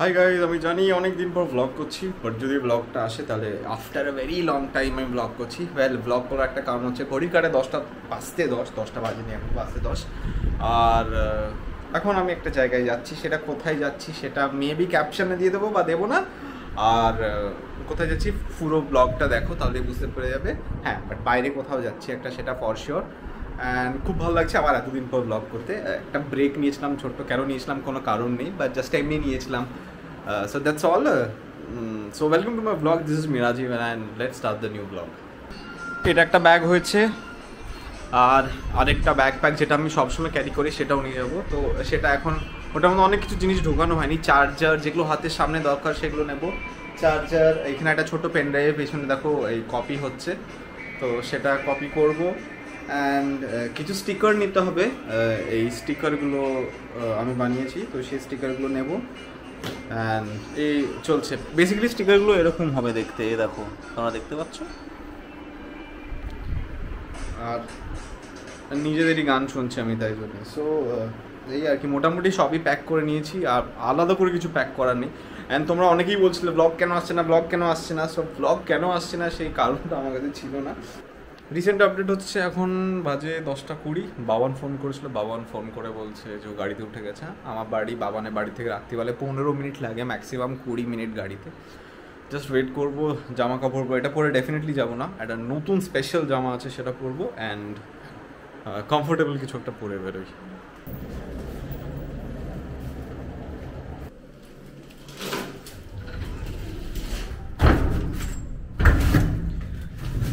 Hi guys, আমি জানি অনেক দিন পর ব্লগ করছি, বাট যদি ব্লগটা আসে তাহলে after a very long time আমি ব্লগ করছি। ব্লগ করার একটা কারণ হচ্ছে ঘড়ি কাটে 10টা বাজেনি, এখন 10 আর এখন আমি একটা জায়গায় যাচ্ছি। সেটা কোথায় যাচ্ছি সেটা মেবি ক্যাপশনে দিয়ে দেবো বা দেবো না। আর কোথায় যাচ্ছি পুরো ব্লগটা দেখো, তাহলে বুঝতে পেরে যাবে। হ্যাঁ, বাট বাইরে কোথাও যাচ্ছি একটা, সেটা ফর শিওর। অ্যান্ড খুব ভালো লাগছে আবার এতদিন পর ব্লগ করতে। একটা ব্রেক নিয়েছিলাম ছোট্ট, কেন নিয়েছিলাম কোনো কারণ নেই, বাট জাস্ট এমনি নিয়েছিলাম। So that's all. So welcome to my vlog. This is Miraji and let's start the new vlog. এটা একটা ব্যাগ হয়েছে, আর আরেকটা ব্যাকপ্যাক যেটা আমি সবসময় ক্যারি করি সেটাও নিয়ে যাবো। তো সেটা এখন ওটার মধ্যে অনেক কিছু জিনিস ঢোকানো হয়নি। চার্জার যেগুলো হাতের সামনে দরকার সেগুলো নেব। চার্জার, এখানে একটা ছোটো পেন ড্রাইভ, পেছনে দেখো এই কপি হচ্ছে, তো সেটা কপি করব। অ্যান্ড কিছু স্টিকার নিতে হবে। এই স্টিকারগুলো আমি বানিয়েছি, তো সেই স্টিকারগুলো নেব। অ্যান্ড এই চলছে বেসিক্যালি। স্টিকারগুলো এরকম হবে দেখতে, এই দেখো তোমরা দেখতে পাচ্ছ। আর নিজেদেরই গান শুনছি আমি, তাই জন্য। সো এই আর কি, মোটামুটি সবই প্যাক করে নিয়েছি, আর আলাদা করে কিছু প্যাক করার নেই। অ্যান্ড তোমরা অনেকেই বলছিলে ব্লগ কেন আসছে না, ব্লগ কেন আসছে না। সো ব্লগ কেন আসছে না সেই কারণটা আমার কাছে ছিল না। রিসেন্ট আপডেট হচ্ছে, এখন বাজে 10:20। বাবান ফোন করেছিল, বাবান ফোন করে বলছে যে ও গাড়িতে উঠে গেছে। আমার বাবানের বাড়ি থেকে রাত্রিবেলা 15 মিনিট লাগে, ম্যাক্সিমাম 20 মিনিট গাড়িতে। জাস্ট ওয়েট করবো, জামা কাপড় পরবো। এটা পরে ডেফিনেটলি যাবো না, একটা নতুন স্পেশাল জামা আছে সেটা পরবো, অ্যান্ড কমফোর্টেবল কিছু একটা পরে বেরোই।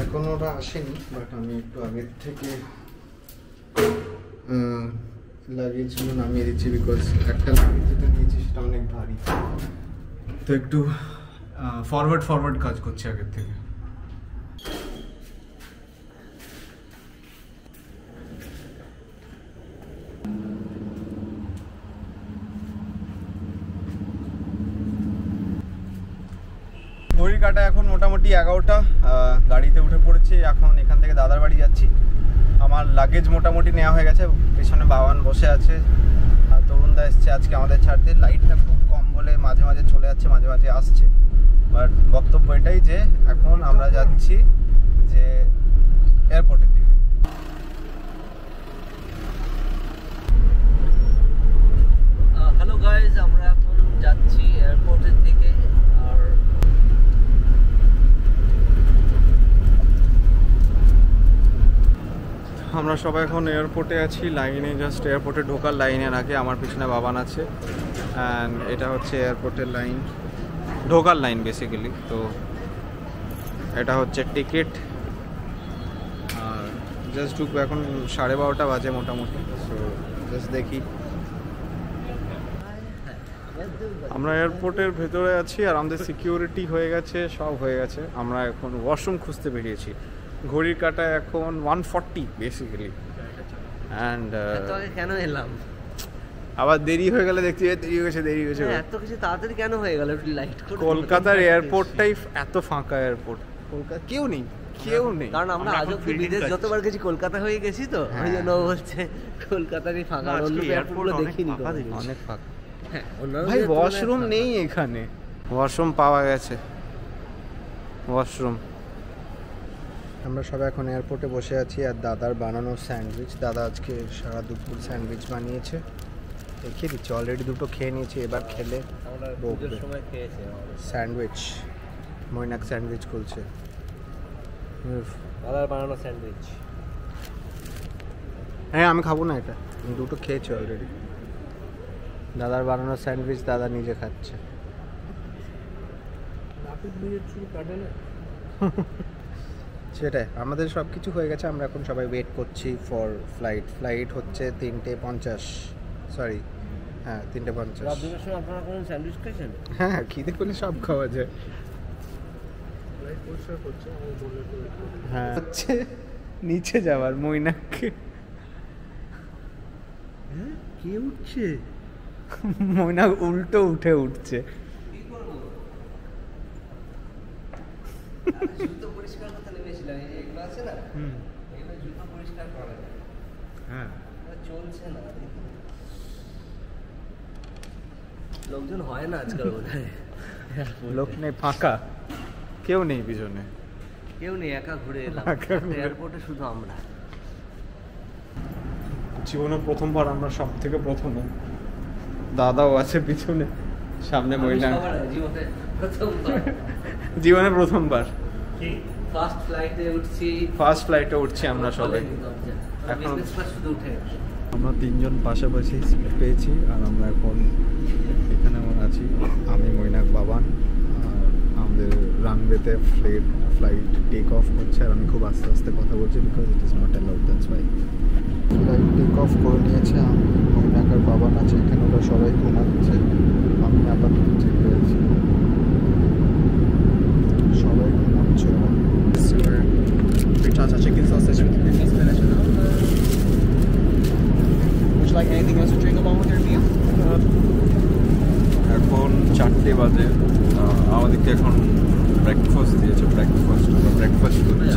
এখন ওরা আসেনি, বাট আমি একটু আগের থেকে লাগেজগুলো নামিয়ে দিচ্ছি, বিকজ একটা লাগেজ যেটা নিয়েছি সেটা অনেক ভারী, তো একটু ফরওয়ার্ড কাজ করছি আগের থেকে। ঘড়ির কাটা এখন মোটামুটি 11টা। গাড়িতে উঠে পড়েছি, এখন এখান থেকে দাদার বাড়ি যাচ্ছি। আমার লাগেজ মোটামুটি নেওয়া হয়ে গেছে, পেছনে বাবান বসে আছে, আর তরুণদা এসছে আজকে আমাদের ছাড়তে। লাইটটা খুব কম বলে মাঝে মাঝে চলে যাচ্ছে, মাঝে মাঝে আসছে, বাট বক্তব্য এটাই যে এখন আমরা যাচ্ছি যে এয়ারপোর্টের দিকে। হ্যালো গাইজ, আমরা এখন যাচ্ছি এয়ারপোর্টের দিকে। আর আমরা সবাই এখন এয়ারপোর্টে আছি, লাইনে, জাস্ট এয়ারপোর্টে ঢোকার লাইনের আগে। আমার পিছনে বাবান আছে, অ্যান্ড এটা হচ্ছে এয়ারপোর্টের লাইন, ঢোকার লাইন বেসিক্যালি। তো এটা হচ্ছে টিকিট, আর জাস্ট ঢুকবো। এখন 12:30 বাজে মোটামুটি। সো জাস্ট দেখি। আমরা এয়ারপোর্টের ভেতরে আছি, আর আমাদের সিকিউরিটি হয়ে গেছে, সব হয়ে গেছে। আমরা এখন ওয়াশরুম খুঁজতে বেরিয়েছি। ঘড়ির কাটা এখন 1:40 বেসিক্যালি। অ্যান্ড কেন এলাম আবার দেরি হয়ে গেলে দেখছি দেরি হয়েছে। এত কিছু তাড়াতাড়ি কেন হয়ে গেল? একটু লাইট করে। কলকাতার এয়ারপোর্টটাই এত ফাঁকা এয়ারপোর্ট, কলকাতা কেউ নেই। কারণ আমরা আজ অব্দি বিদেশ যতবার গেছি কলকাতা হয়ে গেছি, তো ওই জন্য বলছে কলকাতারই ফাঁকা, অন্য এয়ারপোর্টগুলো দেখিনি। অনেক ফাঁকা ভাই, ওয়াশরুম নেই এখানে। ওয়াশরুম পাওয়া গেছে, ওয়াশরুম। আমরা সবাই এখন এয়ারপোর্টে বসে আছি, আর দাদার বানানো স্যান্ডউইচ, দাদা আজকে সারা দুপুর স্যান্ডউইচ বানিয়েছে। দেখিয়ে দিচ্ছি, অলরেডি দুটো খেয়ে নিয়েছি, এবার খেলে সময় খেয়েছে স্যান্ডউইচ। মৈনাক স্যান্ডউইচ খুলছে, দাদার বানানো স্যান্ডউইচ। হ্যাঁ, আমি খাবো না এটা, আমি দুটো খেয়েছি অলরেডি। দাদার বানানো স্যান্ডউইচ দাদা নিজে খাচ্ছে। সেটাই, আমাদের সব কিছু হয়ে গেছে। আমরা এখন সবাই ওয়েট করছি ফর ফ্লাইট হচ্ছে 3:50। সরি, হ্যাঁ 3:50। আপনারা কোন স্যান্ডউইচ খেয়েছেন? হ্যাঁ, খিদে করলে সব খাওয়া যায়। হ্যাঁ, হচ্ছে নিচে যাওয়ার মৈনাককে। কে উঠছে? মৈনাক উল্টো উঠছে। জুতো পরিষ্কার করতে নেমেছিলাম, এগুলো আছে না, এগুলো জুতো পরিষ্কার করে। হ্যাঁ, চলছে না। লোকজন হয় না আজকাল বোধহয়, লোক নেই, ফাঁকা, কেউ নেই পিছনে, কেউ নেই, একা ঘুরে এলাম এয়ারপোর্টে, শুধু আমরা। জীবনে প্রথমবার আমরা সব থেকে প্রথমে, দাদাও আছে পিছনে, সামনে মহিলা, জীবনে প্রথমবার ফার্স্ট ফ্লাইটে উঠছি আমরা সবাই। এখন আমরা তিনজন পাশাপাশি সিট পেয়েছি, আর আমরা এখন এখানে আছি, আমি, মৈনাক, বাবান, আর আমাদের রানওয়েতে ফ্লাইট টেক অফ করছে, আর আমি খুব আস্তে আস্তে কথা বলছি because it is not allowed, that's why. Flight take off করে নিয়েছে, আমি, মৈনাক আর বাবান আছে এখানে, ওরা সবাই ঘুমাচ্ছে, আমি আপাতত জেগে আছি, সবাই ঘুমাচ্ছে। Chicken sausage with cream cheese spinach. Would you like anything else to drink along with your meal? এখন 4টে বাজে, আমাদেরকে এখন ব্রেকফাস্ট দিয়েছে, ব্রেকফাস্ট করছি।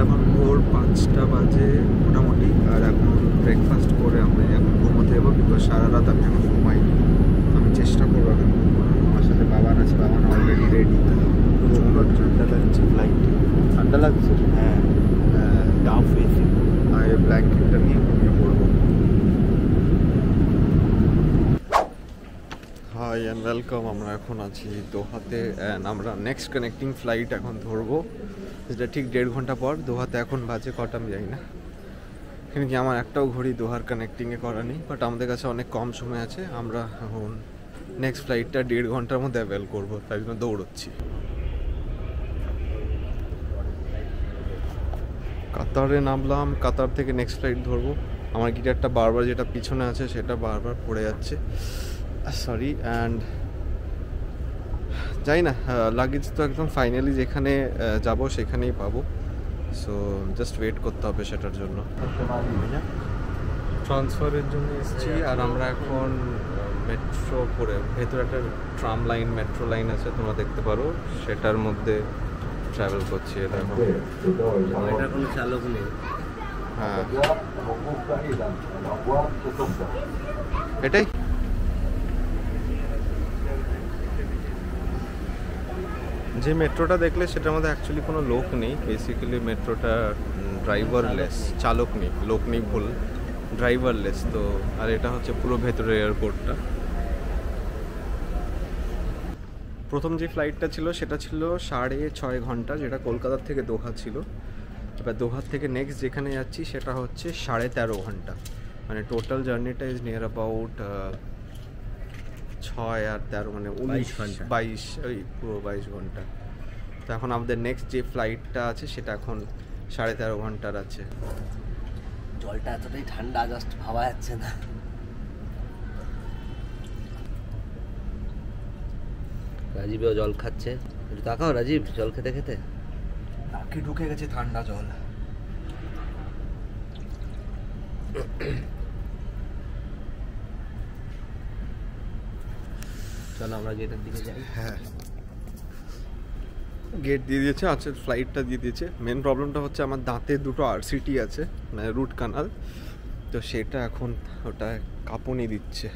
এখন ভোর 5টা বাজে মোটামুটি, আর এখন ব্রেকফাস্ট করে আমরা এখন ঘুমোতে যাবো, বিকজ সারা রাত আমি এখন ঘুমাইনি। আমি চেষ্টা করবো এখন ঘুমানোর। আমার সাথে বাবান আছে, বাবান অলরেডি রেডি। প্রচণ্ড ঠান্ডা লাগছে ফ্লাইটে, ঠান্ডা লাগছে, হ্যাঁ, ডাউন ফেসিং, আর এই ব্ল্যাঙ্কেটটা নিয়ে ঘুমিয়ে পড়বো। হাই অ্যান্ড ওয়েলকাম, আমরা এখন আছি দোহাতে, অ্যান্ড আমরা নেক্সট কানেক্টিং ফ্লাইট এখন ধরবো, যেটা ঠিক 1.5 ঘন্টা পর। দোহাতে এখন বাজে কটা আমি জানি না, এখানে কি আমার একটাও ঘড়ি দোহার কানেক্টিংয়ে করা নেই, বাট আমাদের কাছে অনেক কম সময় আছে। আমরা এখন নেক্সট ফ্লাইটটা 1.5 ঘন্টার মধ্যে অ্যাভেল করবো, তাই জন্য দৌড়চ্ছি। কাতারে নামলাম, কাতার থেকে নেক্সট ফ্লাইট ধরবো। আমার গিটারটা বারবার, যেটা পিছনে আছে সেটা বারবার পড়ে যাচ্ছে, সরি। অ্যান্ড যাই না, লাগেজ তো একদম ফাইনালি যেখানে যাব সেখানেই পাবো, সো জাস্ট ওয়েট করতে হবে সেটার জন্য। ট্রান্সফারের জন্য এসেছি, আর আমরা এখন মেট্রো করে, ভেতরে একটা ট্রাম লাইন, মেট্রো লাইন আছে, তোমরা দেখতে পারো, সেটার মধ্যে ট্রাভেল করছি। এটা এখন কোনো চালক নেই, হ্যাঁ, এটাই। যে মেট্রোটা দেখলে সেটার মধ্যে অ্যাকচুয়ালি কোনো লোক নেই, বেসিক্যালি মেট্রোটা ড্রাইভারলেস, চালক নেই, লোক নেই ভুল, ড্রাইভারলেস তো। আর এটা হচ্ছে পুরো ভেতরে এয়ারপোর্টটা। প্রথম যে ফ্লাইটটা ছিল সেটা ছিল 6.5 ঘন্টা, যেটা কলকাতার থেকে দোহা ছিল। এবার দোহার থেকে নেক্সট যেখানে যাচ্ছি সেটা হচ্ছে 13.5 ঘন্টা, মানে টোটাল জার্নিটা ইজ নিয়ার অ্যাবাউট 6 আর 13 মানে 22, ওই পুরো 22 ঘন্টা। তো এখন আমাদের নেক্সট যে ফ্লাইটটা আছে সেটা এখন 13.5 ঘন্টার আছে। জলটা এতটাই ঠান্ডা, জাস্ট ভাবা যাচ্ছে না। রাজীবও জল খাচ্ছে, একটু তাকাও রাজীব, জল খেতে খেতে নাকে ঢুকে গেছে ঠান্ডা জল। চলো আমরা গেটের দিকে যাই। হ্যাঁ, গেট দিয়ে দিয়েছে, আচ্ছা ফ্লাইটটা দিয়ে দিয়েছে। মেন প্রবলেমটা হচ্ছে আমার দাঁতে দুটো আরসিটি আছে, মানে রুট কানাল, তো সেটা এখন ওটা কাঁপুনি দিচ্ছে।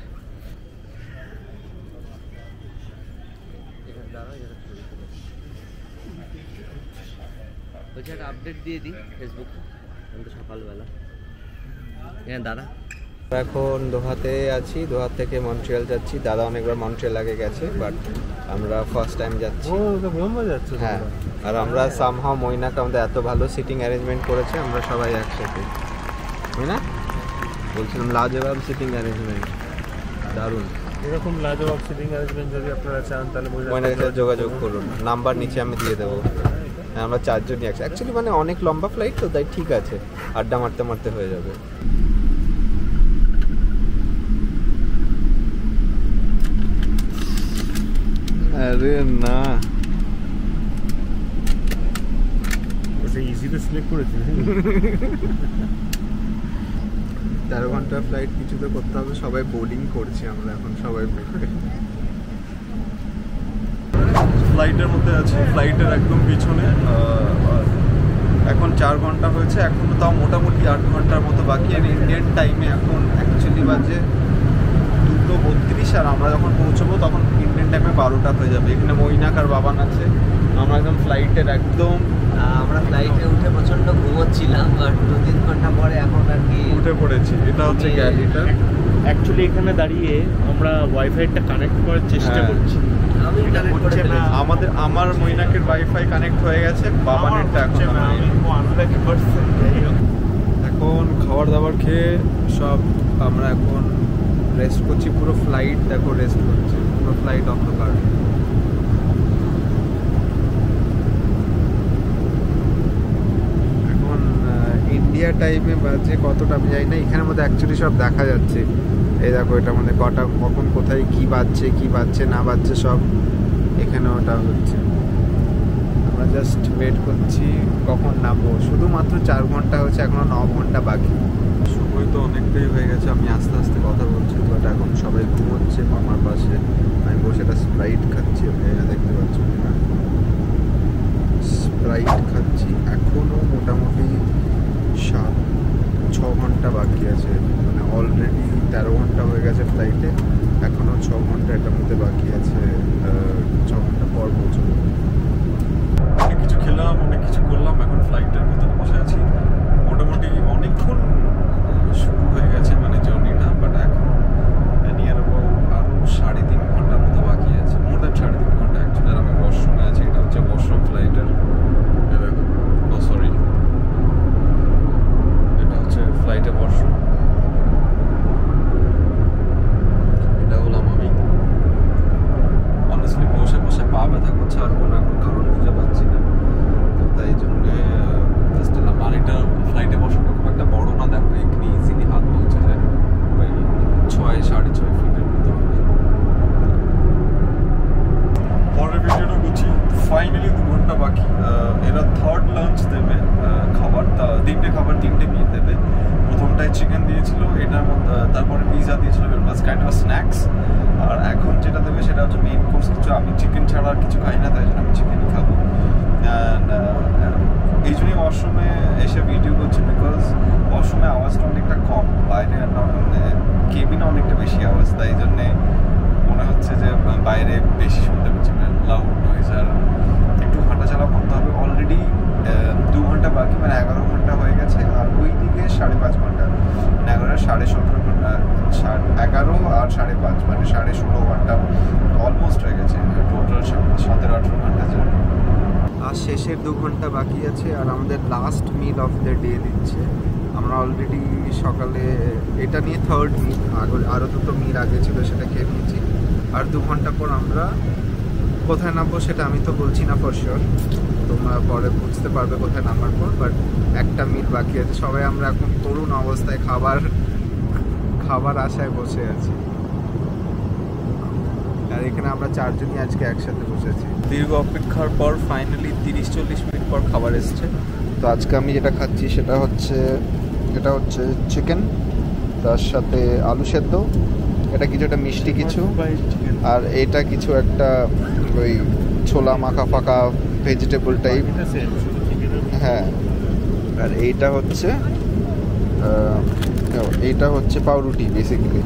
বলছি একটা আপডেট দিয়ে দিই ফেসবুকে, সকালবেলা। হ্যাঁ দাদা, এখন দোহাতে আছি, দোহা থেকে মন্ট্রিয়াল যাচ্ছি। দাদা অনেকবার মন্ট্রিয়াল আগে গেছে, বাট আমরা ফার্স্ট টাইম যাচ্ছি। হ্যাঁ, আর আমরা সামহাও মৈনাক আমাদের এত ভালো সিটিং অ্যারেঞ্জমেন্ট করেছে, আমরা সবাই একসাথে, না বলছিলাম লাজবাব সিটিং অ্যারেঞ্জমেন্ট, দারুণ। এরকম লাজবাব সিটিং অ্যারেঞ্জমেন্ট যদি আপনারা চান তাহলে মৈনাকের সাথে যোগাযোগ করুন, নাম্বার নিচে আমি দিয়ে দেবো। আমরা 4 জনই একসাথে, অ্যাকচুয়ালি মানে অনেক লম্বা ফ্লাইট তো, তাই ঠিক আছে, আড্ডা মারতে মারতে হয়ে যাবে। আরে না, ইজিতে সিলেক্ট করেছি। 13 ঘন্টার ফ্লাইট, কিছু তো করতে হবে। সবাই বোর্ডিং করছি আমরা এখন সবাই মিলে। ফ্লাইটের মধ্যে আছি, ফ্লাইটের একদম পিছনে। এখন 4 ঘন্টা হয়েছে, এখনো তাও মোটামুটি 8 ঘন্টার মতো বাকি। আর ইন্ডিয়ান টাইমে এখন অ্যাকচুয়ালি বাজে 2:32 আর আমরা যখন পৌঁছবো তখন ইন্ডিয়ান টাইমে 12টা হয়ে যাবে। এখানে মৈনাক আর বাবান আছে, আমরা একদম ফ্লাইটের একদম আমরা ফ্লাইটে উঠে প্রচন্ড ঘুমোচ্ছিলাম, আর 2-3 ঘন্টা পরে এখন আর কি উঠে পড়েছি। এটা হচ্ছে গ্যালিটা। অ্যাকচুয়ালি এখানে দাঁড়িয়ে আমরা ওয়াইফাইটা কানেক্ট করার চেষ্টা হ্যাঁ। করছি, আমি কানেক্ট করে হচ্ছে না। ফেলেছি। আমার মৈনাকের ওয়াইফাই কানেক্ট হয়ে গেছে, বাবানেরটা এখন এখন খাবার দাবার খেয়ে সব আমরা এখন রেস্ট করছি। পুরো ফ্লাইট দেখো রেস্ট করছে, পুরো ফ্লাইট অন্ধকার। এখন ইন্ডিয়া টাইমে বাজে কতটা আমি জানি না, এখানের মধ্যে অ্যাকচুয়ালি সব দেখা যাচ্ছে। এই দেখো এটার মধ্যে কটা কখন কোথায় কি বাজছে না বাজছে সব এখানে ওটা হচ্ছে। আমরা জাস্ট ওয়েট করছি কখন নামবো। শুধুমাত্র 4 ঘন্টা হচ্ছে, এখনো 9 ঘন্টা বাকি। সময় তো অনেকটাই হয়ে গেছে, আমি আস্তে আস্তে কথা বলছি, বাট এখন সবাই ঘুমোচ্ছে মামার পাশে। আমি বসে একটা স্প্রাইট খাচ্ছি, আপনারা দেখতে পাচ্ছ কিনা, স্প্রাইট খাচ্ছি। এখনও মোটামুটি 7-6 ঘন্টা বাকি আছে, মানে অলরেডি 13 ঘন্টা হয়ে গেছে ফ্লাইটে, এখনও 6 ঘন্টা এটার মধ্যে বাকি আছে। 6 ঘন্টা পর পৌঁছবো। অনেক কিছু খেলাম, অনেক কিছু করলাম, এখন ফ্লাইটের ভিতরে বসে আছি। মোটামুটি অনেকক্ষণ শুরু হয়ে গেছে মানে জার্নিটা, বাট এখন নিয়ার অ্যাবাউট আরও 3.5 ঘন্টার মতো বাকি আছে, মোর দ্যান 3.5 ঘন্টা অ্যাকচুয়ালি। আর আমি ওয়াশরুমে আছি, এটা হচ্ছে ওয়াশরুম ফ্লাইটের। সরি, এটা হচ্ছে ফ্লাইটের ওয়াশরুম। এটা হলাম আমি। অনেস্টলি বসে বসে পা ব্যথা করছে, আর কোনো এখন কারণ খুঁজে পাচ্ছি না, তো তাই জন্যে জাস্ট এলাম। আর এটা ফ্লাইটে বসাটা খুব একটা বড় না, দেখো এখানে ইজিলি হাত পৌঁছে যায়, ওই 6-6.5 ফিটের মতো হবে। পরের ভিডিওটা করছি। ফাইনালি 2 ঘন্টা বাকি। এরা 3rd লাঞ্চ দেবে, খাবার 3টে খাবার 3টে মিল দেবে। প্রথমটায় চিকেন দিয়েছিল, এটার মধ্যে তারপরে পিজা দিয়েছিল, প্লাস কাইন্ড অফ স্ন্যাক্স। আর এখন যেটা দেবে সেটা হচ্ছে মেইন কোর্স কিছু। আমি চিকেন ছাড়া আর কিছু খাই না, তাই জন্য আমি চিকেনই খাবো। এই জন্যই ওয়াশরুমে এসে ভিডিও করছি, বিকজ ওয়াশরুমে আওয়াজটা অনেকটা কম, বাইরে মানে কেবিনে অনেকটা বেশি আওয়াজ, তাই জন্যে মনে হচ্ছে যে বাইরে বেশি শুনতে পাচ্ছি, লাউড নয়েজ। আর একটু হাঁটাচলা করতে হবে। অলরেডি 2 ঘন্টা বাকি, মানে 11 ঘন্টা হয়ে গেছে। আর ওই দিকে 5.5 ঘন্টা, মানে 11 17.5 ঘন্টা, 11 আর 5.5 মানে 16.5 ঘন্টা অলমোস্ট হয়ে গেছে। টোটাল 17-18 ঘন্টা যায়। আর শেষের 2 ঘন্টা বাকি আছে, আর আমাদের last meal of the day দিচ্ছে। আমরা অলরেডি সকালে এটা নিয়ে 3rd মিল, আরও 2টো মিল আগে ছিল, সেটা খেয়ে নিয়েছি। আর 2 ঘন্টা পর আমরা কোথায় নামবো সেটা আমি তো বলছি না ফর শিওর, তোমরা পরে বুঝতে পারবে কোথায় নামার পর। বাট একটা মিল বাকি আছে। সবাই আমরা এখন তরুণ অবস্থায় খাবার আশায় বসে আছি। আর এখানে আমরা 4 জনই আজকে একসাথে বসেছি। দীর্ঘ অপেক্ষার পর ফাইনালি 30-40 মিনিট পর খাবার এসছে। তো আজকে আমি যেটা খাচ্ছি সেটা হচ্ছে চিকেন, তার সাথে আলু সেদ্ধ, এটা কিছু একটা মিষ্টি কিছু, আর এটা কিছু একটা ওই ছোলা মাখা ফাঁকা ভেজিটেবল টাইপ। হ্যাঁ, আর এইটা হচ্ছে পাউরুটি বেসিক্যালি।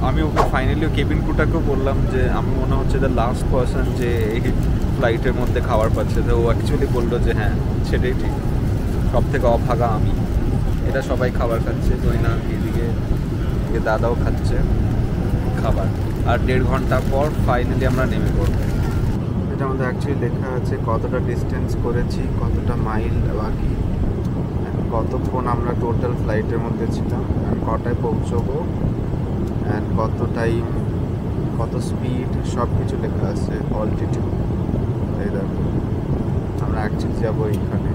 আমি ওকে ফাইনালি কেবিন ক্রুটাকেও বললাম যে আমি মনে হচ্ছে দ্য লাস্ট পার্সন যে এই ফ্লাইটের মধ্যে খাবার পাচ্ছে। তো ও অ্যাকচুয়ালি বললো যে হ্যাঁ সেটাই ঠিক, সব থেকে অভাগা আমি। এটা সবাই খাবার খাচ্ছে, দইনা এদিকে দাদাও খাচ্ছে খাবার। আর 1.5 ঘন্টা পর ফাইনালি আমরা নেমে পড়বো। এটার মধ্যে অ্যাকচুয়ালি লেখা আছে কতটা ডিস্টেন্স করেছি, কতটা মাইল বাকি, কতক্ষণ আমরা টোটাল ফ্লাইটের মধ্যে ছিলাম, কটায় পৌঁছবো, অ্যান্ড কত টাইম, কত স্পিড, সব কিছু লেখা আছে। অল্টিটিউড, এই দেখো আমরা অ্যাকচুয়ালি যাবো এইখানে।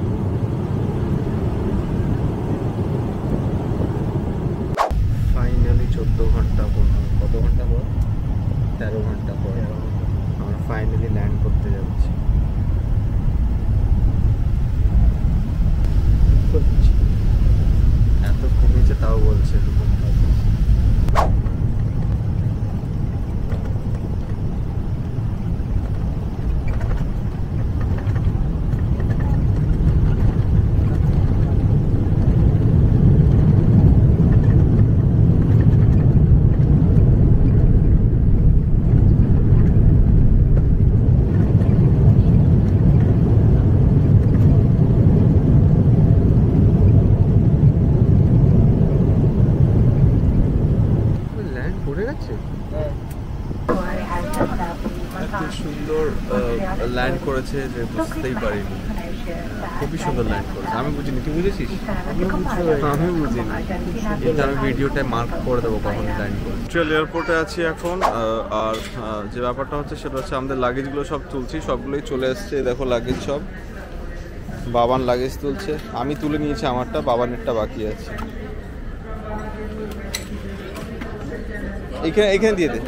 ফাইনালি 14 ঘন্টা পর, কত ঘন্টা পর, 13 ঘন্টা পর আমরা ফাইনালি ল্যান্ড করতে যাচ্ছি। এত কমেছে তাও বলছে ল্যান্ড করেছে যে বুঝতেই পারিনি। খুবই সুন্দর ল্যান্ড করেছে। আমি বুঝিনি, তুই বুঝেছিস? আমি বুঝিনি, কিন্তু আমি ভিডিওটায় মার্ক করে দেবো কখন ল্যান্ড করে। অ্যাকচুয়াল এয়ারপোর্টে আছি এখন, আর যে ব্যাপারটা হচ্ছে সেটা হচ্ছে আমাদের লাগেজগুলো সব তুলছি, সবগুলোই চলে এসছে। দেখো লাগেজ সব, বাবান লাগেজ তুলছে, আমি তুলে নিয়েছি আমারটা, বাবানেরটা বাকি আছে। এখানে দিয়ে দে।